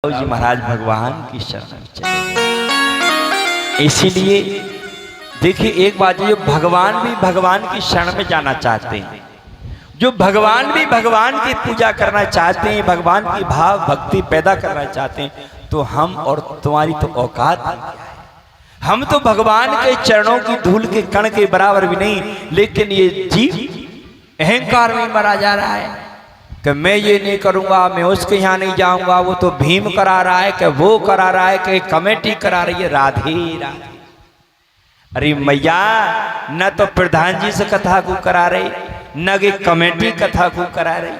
जी महाराज भगवान की शरण में चले गए। इसीलिए देखिए एक बात, जो भगवान भी भगवान की शरण में जाना चाहते हैं, जो भगवान भी भगवान की पूजा करना चाहते हैं, भगवान की भाव भक्ति पैदा करना चाहते हैं, तो हम और तुम्हारी तो औकात नहीं है। हम तो भगवान के चरणों की धूल के कण के बराबर भी नहीं, लेकिन ये जीव अहंकार में मरा जा रहा है कि मैं ये नहीं करूंगा, मैं उसके यहाँ नहीं जाऊंगा, वो तो भीम करा रहा है, कि वो करा रहा है, कि कमेटी करा रही है। राधे राधे। अरे मैया, न तो प्रधान जी से कथा को करा रही, न कि कमेटी कथा को करा रही।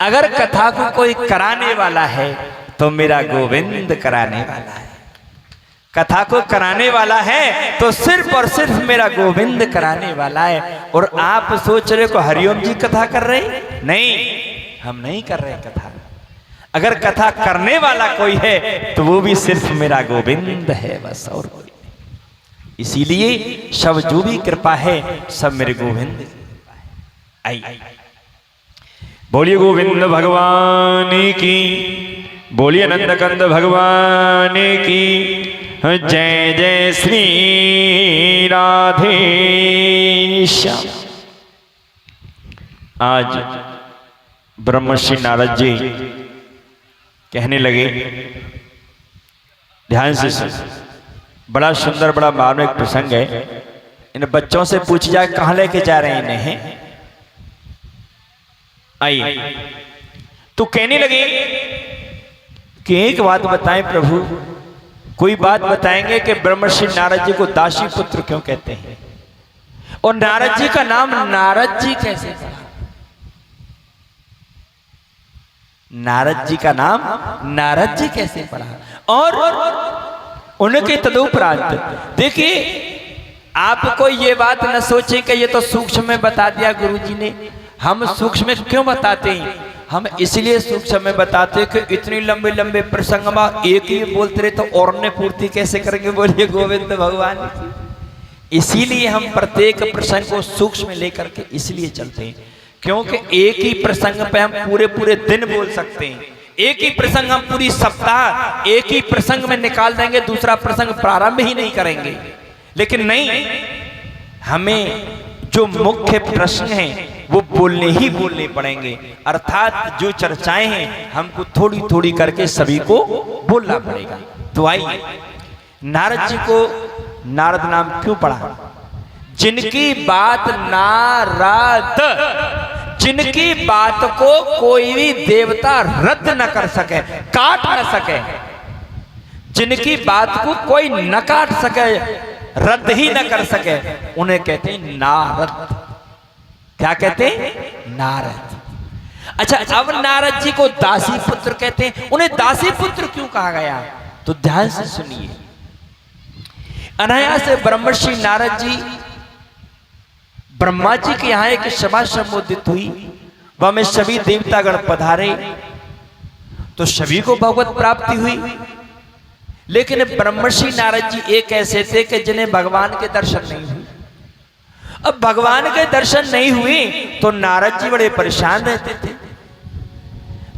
अगर कथा को कोई कराने वाला है तो मेरा गोविंद कराने वाला है। कथा को कराने वाला है तो सिर्फ और सिर्फ मेरा गोविंद कराने वाला है। और आप सोच रहे को हरिओम जी कथा कर रहे? नहीं, हम नहीं कर रहे कथा। अगर कथा करने वाला कोई है तो वो भी सिर्फ मेरा गोविंद है, बस और कोई नहीं। इसीलिए सब जो भी कृपा है सब मेरे गोविंद की कृपा है। आई बोलिए गोविंद भगवान की, बोलिए नंद कंद भगवान की जय जय श्री राधे श्याम। आज ब्रह्मर्षि नारद जी कहने लगे, ध्यान से सुन, बड़ा सुंदर बड़ा मार्मिक प्रसंग है। इन बच्चों से पूछ जाए कहां लेके जा रहे हैं इन्हें। आइए, तो कहने लगे कि एक बात बताएं प्रभु, कोई बात बताएंगे कि ब्रह्मर्षि नारद जी को दासी पुत्र क्यों कहते हैं, और नारद जी का नाम नारद जी कैसे पड़ा? नारद जी का नाम नारद जी कैसे पड़ा? और उनके तदुपरांत देखिए, आपको ये बात न सोचे कि ये तो सूक्ष्म में बता दिया गुरुजी ने। हम सूक्ष्म में क्यों बताते हैं? हम इसलिए सूक्ष्म में बताते हैं कि इतनी लंबे लंबे प्रसंग में एक ही बोलते रहे तो और ने पूर्ति कैसे करेंगे? बोलिए गोविंद भगवान की। इसीलिए हम प्रत्येक प्रसंग को सूक्ष्म में लेकर के इसलिए चलते हैं, क्योंकि एक ही प्रसंग पे हम पूरे पूरे दिन बोल सकते हैं। एक ही प्रसंग हम पूरी सप्ताह एक ही प्रसंग में निकाल देंगे, दूसरा प्रसंग प्रारंभ ही नहीं करेंगे। लेकिन नहीं, हमें जो मुख्य प्रश्न हैं वो बोलने पड़ेंगे। अर्थात जो चर्चाएं हैं हमको थोड़ी थोड़ी करके सभी को बोलना पड़ेगा। तो आइए, नारद जी को नारद नाम क्यों पड़ा? जिनकी बात नारद, जिनकी बात को कोई भी देवता रद्द न कर सके, काट न सके, जिनकी बात को कोई न काट सके, रद्द ही न कर सके, उन्हें कहते हैं नारद। क्या कहते हैं? नारद। अच्छा, अब नारद जी को दासी पुत्र कहते हैं। उन्हें दासी पुत्र क्यों कहा गया? तो ध्यान से सुनिए। अनायास से ब्रह्मर्षि नारद जी ब्रह्मा जी के यहाँ एक सभा संबोधित हुई, वह में सभी देवतागण पधारे तो सभी को भगवत प्राप्ति हुई। लेकिन ब्रह्मर्षि नारद जी एक ऐसे थे कि जिन्हें भगवान के दर्शन नहीं हुए। अब भगवान के दर्शन नहीं हुए तो नारद जी बड़े परेशान रहते थे।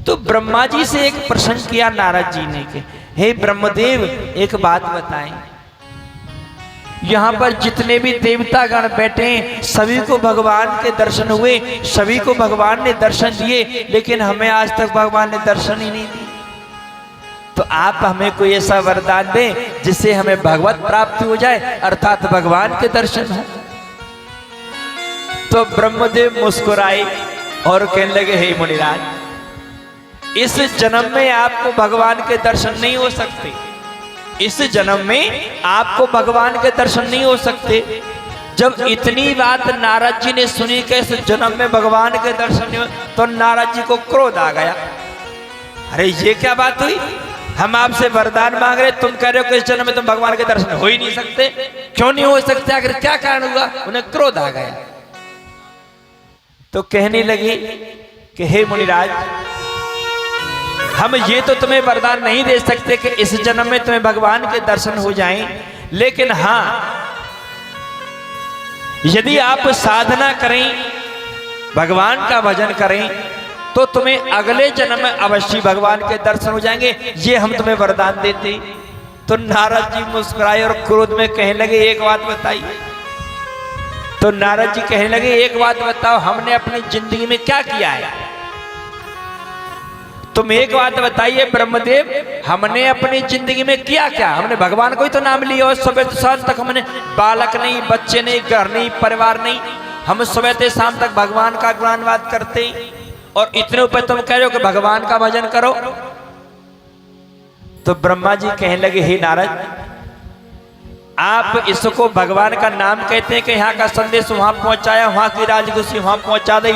तो ब्रह्मा जी से एक प्रश्न किया नारद जी ने कि हे ब्रह्मदेव, एक बात बताएं, यहाँ पर जितने भी देवतागण बैठे हैं सभी को भगवान के दर्शन हुए, सभी को भगवान ने दर्शन दिए, लेकिन हमें आज तक भगवान ने दर्शन ही नहीं दिए। तो आप हमें कोई ऐसा वरदान दें जिससे हमें भगवत प्राप्ति हो जाए, अर्थात भगवान के दर्शन हो। तो ब्रह्मदेव मुस्कुराए और कहने लगे, हे मुनिराज, इस जन्म में आपको भगवान के दर्शन नहीं हो सकते। इस जन्म में आपको भगवान के दर्शन नहीं हो सकते। जब इतनी बात नारद जी ने सुनी कि इस जन्म में भगवान के दर्शन नहीं हो, तो नारद जी को क्रोध आ गया। अरे ये क्या बात हुई? हम आपसे वरदान मांग रहे, तुम कह रहे हो कि इस जन्म में तुम भगवान के दर्शन हो ही नहीं सकते। क्यों नहीं हो सकते? आखिर क्या कारण हुआ? उन्हें क्रोध आ गया। तो कहने लगे कि हे मुनिराज, हम ये तो तुम्हें वरदान नहीं दे सकते कि इस जन्म में तुम्हें भगवान के दर्शन हो जाएं, लेकिन हां, यदि आप साधना करें, भगवान का भजन करें, तो तुम्हें अगले जन्म में अवश्य भगवान के दर्शन हो जाएंगे, ये हम तुम्हें वरदान देते। तो नारद जी मुस्कुराए और क्रोध में कहने लगे एक बात बताइए। तो नारद जी कहने लगे एक बात बताओ, हमने अपनी जिंदगी में क्या किया है? तुम एक बात बताइए ब्रह्मदेव, हमने अपनी जिंदगी में किया क्या? हमने भगवान को ही तो नाम लिया और सुबह से शाम तक हमने बालक नहीं, बच्चे नहीं, घर नहीं, परिवार नहीं, हम सुबह से शाम तक भगवान का गुणगान करते, और इतने ऊपर तुम कह रहे हो कि भगवान का भजन करो। तो ब्रह्मा जी कहने लगे हे नारद, आप इसको भगवान का नाम कहते हैं कि यहाँ का संदेश वहां पहुंचाया, वहां की राजगुस्सी वहां पहुंचा दी,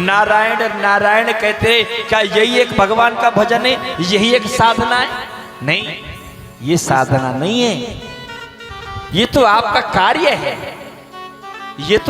नारायण नारायण कहते, क्या यही एक भगवान का भजन है? यही एक साधना है? नहीं, ये साधना नहीं है, ये तो आपका कार्य है, ये तो